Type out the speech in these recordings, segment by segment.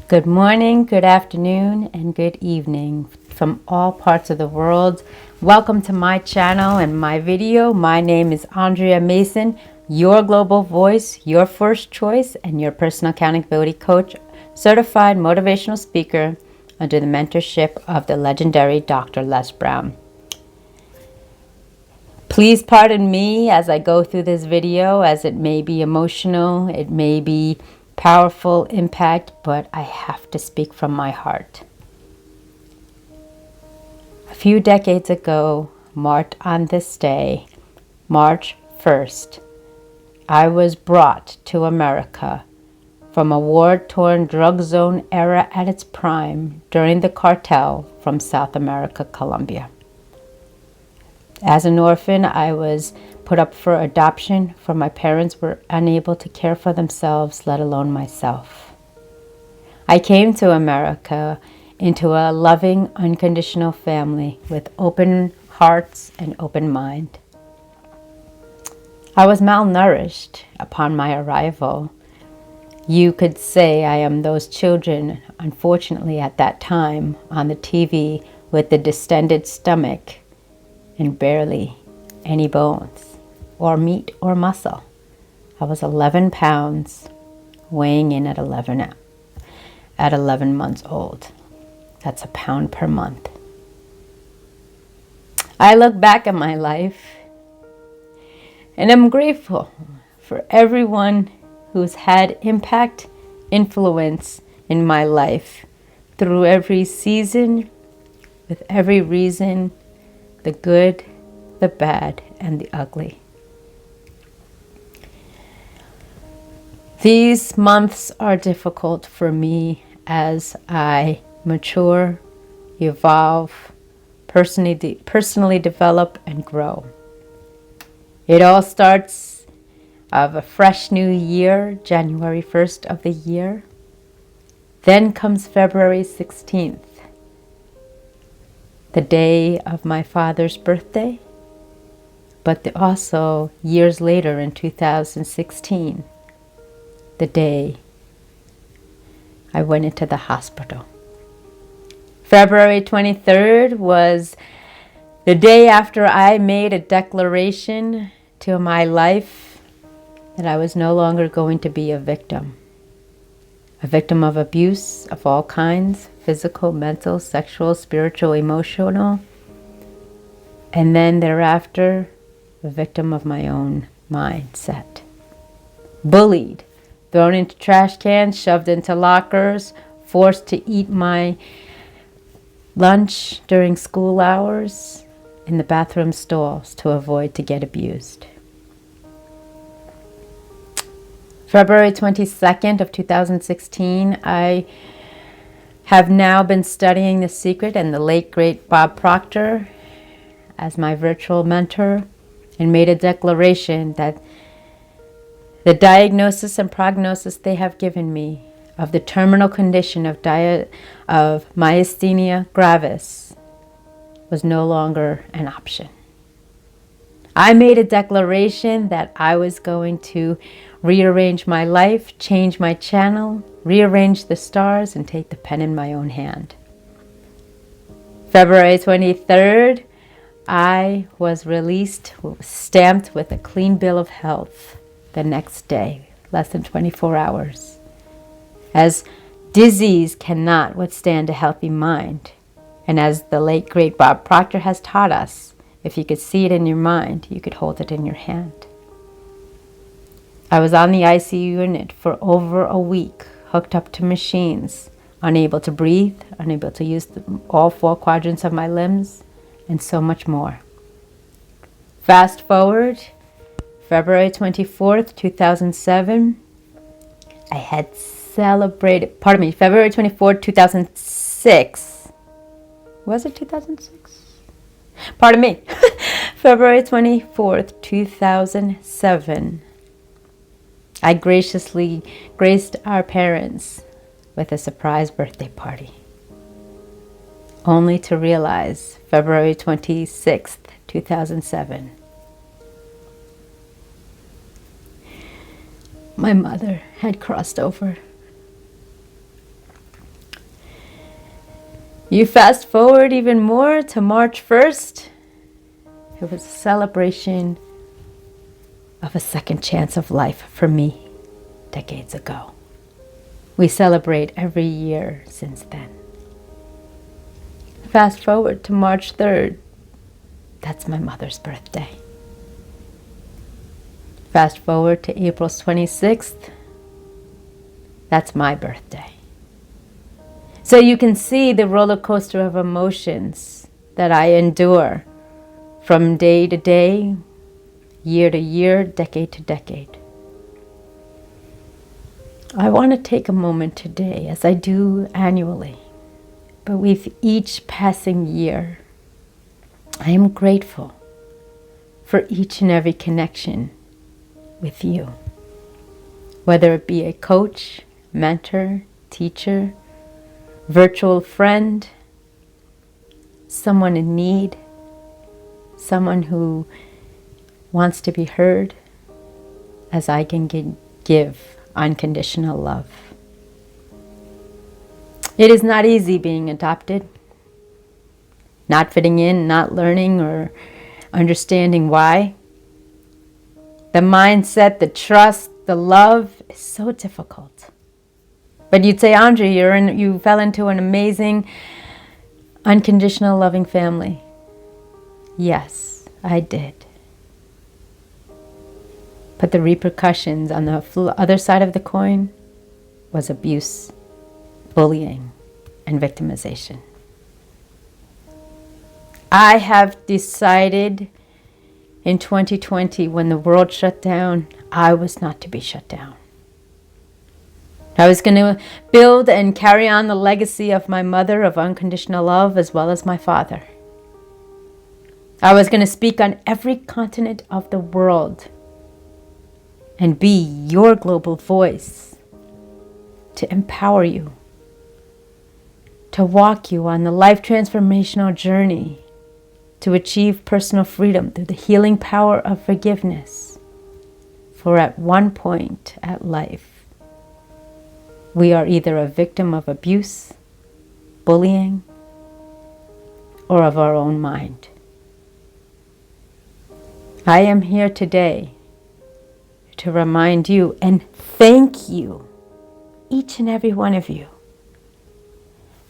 Good morning, good afternoon, and good evening from all parts of the world. Welcome to my channel and my video. My name is Andrea Mason, your global voice, your first choice, and your personal accountability coach, certified motivational speaker under the mentorship of the legendary Dr. Les Brown. Please pardon me as I go through this video, as it may be emotional, it may be powerful impact, but I have to speak from my heart. A few decades ago, marked on this day, March 1st, I was brought to America from a war-torn drug zone era at its prime during the cartel from South America, Colombia. As an orphan, I was put up for adoption, for my parents were unable to care for themselves, let alone myself. I came to America into a loving, unconditional family with open hearts and open mind. I was malnourished upon my arrival. You could say I am those children, unfortunately at that time, on the TV with the distended stomach and barely any bones or meat or muscle. I was 11 pounds, weighing in at 11 months old. That's a pound per month. I look back at my life and I'm grateful for everyone who's had impact, influence in my life through every season, with every reason, the good, the bad, and the ugly. These months are difficult for me as I mature, evolve, personally develop, and grow. It all starts of a fresh new year, January 1st of the year. Then comes February 16th. The day of my father's birthday, but also years later in 2016, the day I went into the hospital. February 23rd was the day after I made a declaration to my life that I was no longer going to be a victim of abuse of all kinds, physical, mental, sexual, spiritual, emotional, and then thereafter, a victim of my own mindset. Bullied, thrown into trash cans, shoved into lockers, forced to eat my lunch during school hours in the bathroom stalls to avoid to get abused. February 22nd of 2016, I have now been studying The Secret and the late great Bob Proctor as my virtual mentor, and made a declaration that the diagnosis and prognosis they have given me of the terminal condition of myasthenia gravis was no longer an option. I made a declaration that I was going to rearrange my life, change my channel, rearrange the stars, and take the pen in my own hand. February 23rd, I was released, stamped with a clean bill of health the next day, less than 24 hours. As disease cannot withstand a healthy mind, and as the late great Bob Proctor has taught us, if you could see it in your mind, you could hold it in your hand. I was on the ICU unit for over a week, hooked up to machines, unable to breathe, unable to use all four quadrants of my limbs, and so much more. Fast forward, February 24th, 2007, I had celebrated, February 24th, 2006. Was it 2006? Pardon me. February 24th, 2007. I graciously graced our parents with a surprise birthday party, only to realize February 26th, 2007, my mother had crossed over You fast forward even more to March 1st. It was a celebration of a second chance of life for me decades ago. We celebrate every year since then. Fast forward to March 3rd. That's my mother's birthday. Fast forward to April 26th. That's my birthday. So you can see the roller coaster of emotions that I endure from day to day, year to year, decade to decade. I want to take a moment today, as I do annually, but with each passing year, I am grateful for each and every connection with you. Whether it be a coach, mentor, teacher, virtual friend, someone in need, someone who wants to be heard, as I can give unconditional love. It is not easy being adopted, not fitting in, not learning or understanding why. The mindset, the trust, the love is so difficult. But you'd say, Andrea, you fell into an amazing, unconditional, loving family. Yes, I did. But the repercussions on the other side of the coin was abuse, bullying, and victimization. I have decided in 2020, when the world shut down, I was not to be shut down. I was going to build and carry on the legacy of my mother of unconditional love, as well as my father. I was going to speak on every continent of the world and be your global voice to empower you, to walk you on the life transformational journey to achieve personal freedom through the healing power of forgiveness. For at one point at life, we are either a victim of abuse, bullying, or of our own mind. I am here today to remind you and thank you, each and every one of you.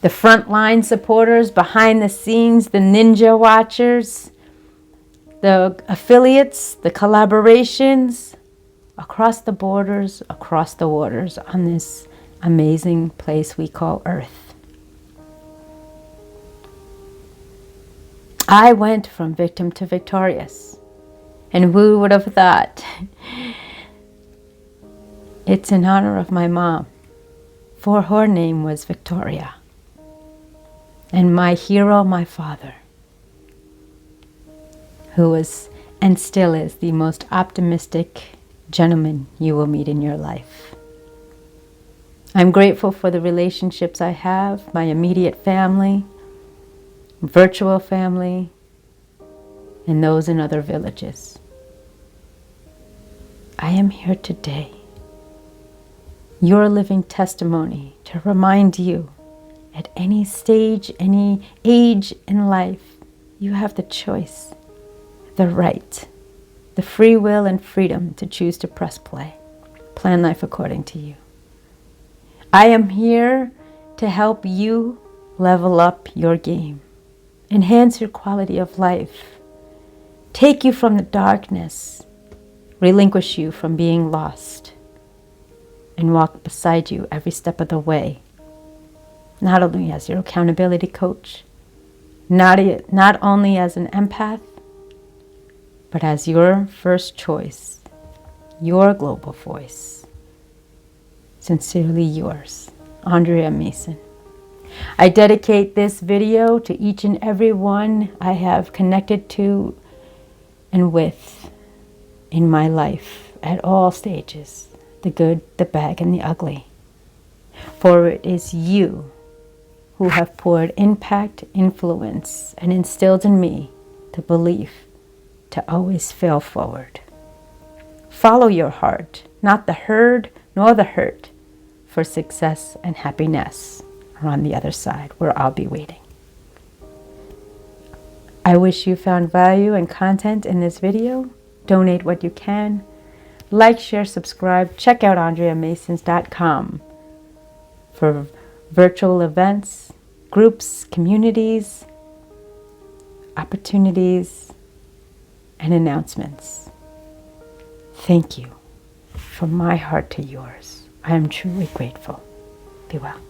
The frontline supporters, behind the scenes, the ninja watchers, the affiliates, the collaborations, across the borders, across the waters, on this amazing place we call Earth. I went from victim to victorious. And who would have thought? It's in honor of my mom, for her name was Victoria. And my hero, my father, who was and still is the most optimistic gentleman you will meet in your life. I'm grateful for the relationships I have, my immediate family, virtual family, and those in other villages. I am here today, your living testimony, to remind you at any stage, any age in life, you have the choice, the right, the free will and freedom to choose to press play. Plan life according to you. I am here to help you level up your game, enhance your quality of life, take you from the darkness, relinquish you from being lost, and walk beside you every step of the way. Not only as your accountability coach, not only as an empath, but as your first choice, your global voice. Sincerely yours, Andrea Mason. I dedicate this video to each and every one I have connected to and with in my life at all stages, the good, the bad, and the ugly. For it is you who have poured impact, influence, and instilled in me the belief to always fail forward. Follow your heart, not the herd nor the hurt, for success and happiness are on the other side, where I'll be waiting. I wish you found value and content in this video. Donate what you can. Like, share, subscribe. Check out AndreaMasons.com for virtual events, groups, communities, opportunities, and announcements. Thank you. From my heart to yours, I am truly grateful. Be well.